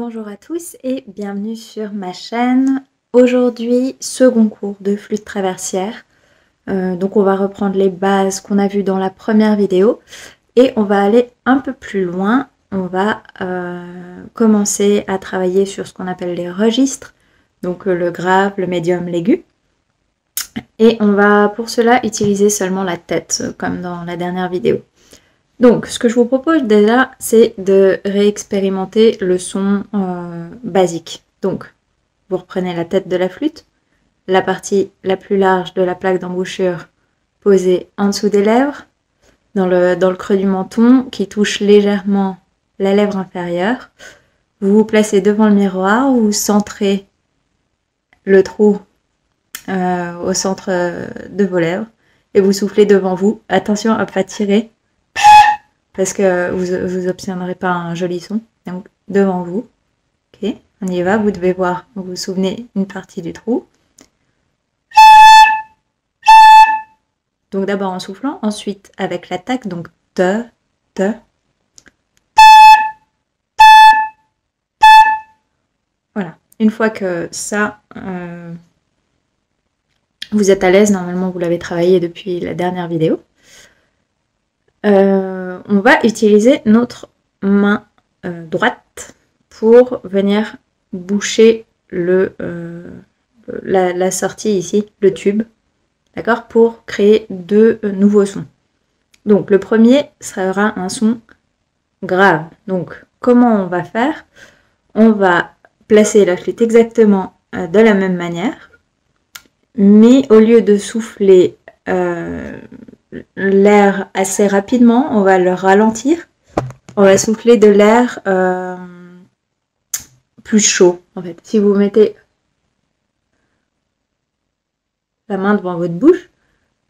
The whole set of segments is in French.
Bonjour à tous et bienvenue sur ma chaîne. Aujourd'hui, second cours de flûte traversière. Donc on va reprendre les bases qu'on a vues dans la première vidéo et on va aller un peu plus loin. On va commencer à travailler sur ce qu'on appelle les registres, donc le grave, le médium, l'aigu. Et on va pour cela utiliser seulement la tête, comme dans la dernière vidéo. Donc, ce que je vous propose déjà, c'est de réexpérimenter le son basique. Donc, vous reprenez la tête de la flûte, la partie la plus large de la plaque d'embouchure posée en dessous des lèvres, dans le creux du menton qui touche légèrement la lèvre inférieure. Vous vous placez devant le miroir, vous centrez le trou au centre de vos lèvres et vous soufflez devant vous. Attention à ne pas tirer, parce que vous n'obtiendrez pas un joli son. Donc, devant vous. Ok, on y va. Vous devez voir, vous vous souvenez, une partie du trou. Donc, d'abord en soufflant, ensuite avec l'attaque, donc te. Voilà. Une fois que ça, vous êtes à l'aise, normalement vous l'avez travaillé depuis la dernière vidéo. On va utiliser notre main droite pour venir boucher la sortie ici, le tube, d'accord, pour créer deux nouveaux sons. Donc le premier sera un son grave. Donc comment on va faire? On va placer la flûte exactement de la même manière, mais au lieu de souffler l'air assez rapidement, on va le ralentir. On va souffler de l'air plus chaud, en fait. Si vous mettez la main devant votre bouche,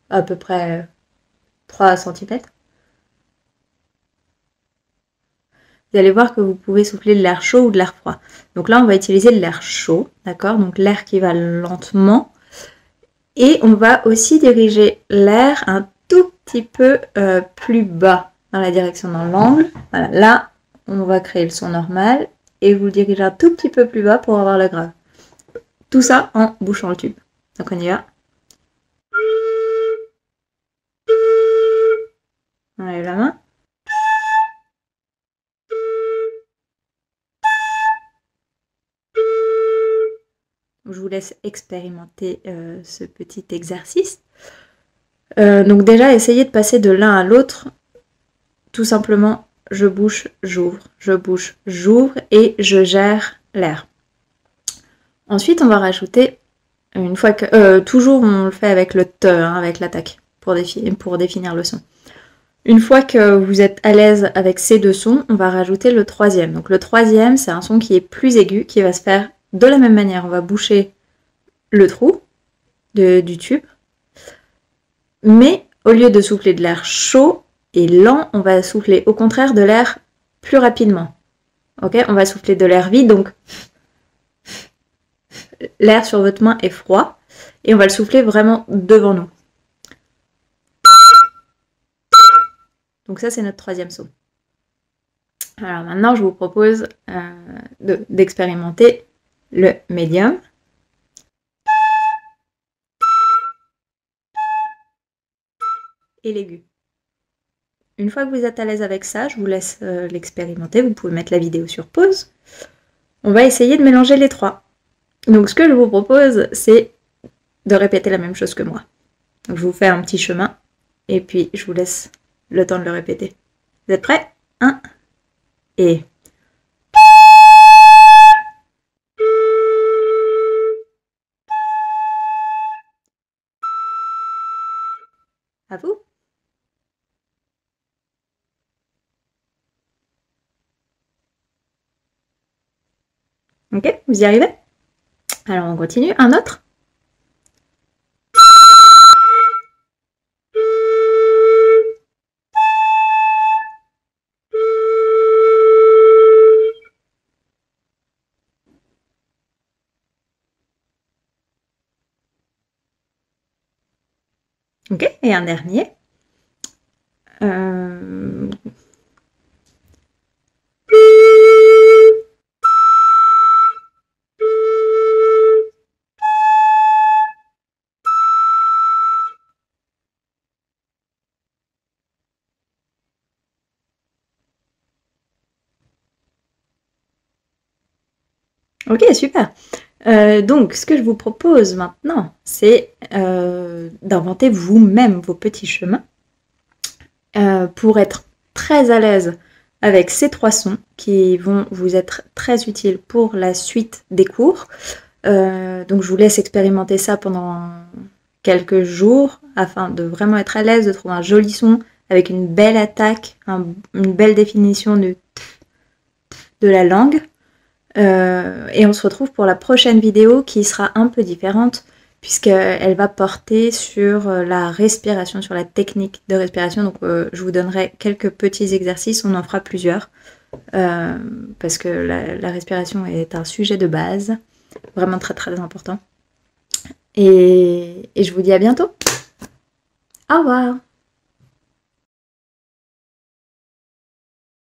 à peu près 3 cm, vous allez voir que vous pouvez souffler de l'air chaud ou de l'air froid. Donc là, on va utiliser de l'air chaud, d'accord? Donc l'air qui va lentement. Et on va aussi diriger l'air un tout petit peu plus bas dans la direction dans l'angle. Voilà, là, on va créer le son normal et vous le dirigez un tout petit peu plus bas pour avoir le grave. Tout ça en bouchant le tube. Donc on y va. On lève la main. Je vous laisse expérimenter ce petit exercice. Donc déjà, essayez de passer de l'un à l'autre. Tout simplement, je bouche, j'ouvre, je bouche, j'ouvre et je gère l'air. Ensuite, on va rajouter, une fois que... toujours, on le fait avec le te, hein, avec l'attaque, pour définir le son. Une fois que vous êtes à l'aise avec ces deux sons, on va rajouter le troisième. Donc le troisième, c'est un son qui est plus aigu, qui va se faire de la même manière. On va boucher le trou du tube, mais au lieu de souffler de l'air chaud et lent, on va souffler au contraire de l'air plus rapidement. Ok, on va souffler de l'air vide, donc l'air sur votre main est froid, et on va le souffler vraiment devant nous. Donc ça, c'est notre troisième son. Alors maintenant, je vous propose d'expérimenter le médium. Et l'aigu. Une fois que vous êtes à l'aise avec ça, je vous laisse l'expérimenter. Vous pouvez mettre la vidéo sur pause. On va essayer de mélanger les trois. Donc ce que je vous propose, c'est de répéter la même chose que moi. Donc, je vous fais un petit chemin et puis je vous laisse le temps de le répéter. Vous êtes prêts? 1 et... À vous. Ok, vous y arrivez? Alors on continue. Un autre. Ok, et un dernier. Ok, super. Donc, ce que je vous propose maintenant, c'est d'inventer vous-même vos petits chemins pour être très à l'aise avec ces 3 sons qui vont vous être très utiles pour la suite des cours. Donc, je vous laisse expérimenter ça pendant quelques jours afin de vraiment être à l'aise, de trouver un joli son avec une belle attaque, une belle définition de la langue. Et on se retrouve pour la prochaine vidéo qui sera un peu différente puisqu'elle va porter sur la respiration, sur la technique de respiration. Donc je vous donnerai quelques petits exercices, on en fera plusieurs parce que la respiration est un sujet de base, vraiment très très important. Et je vous dis à bientôt. Au revoir.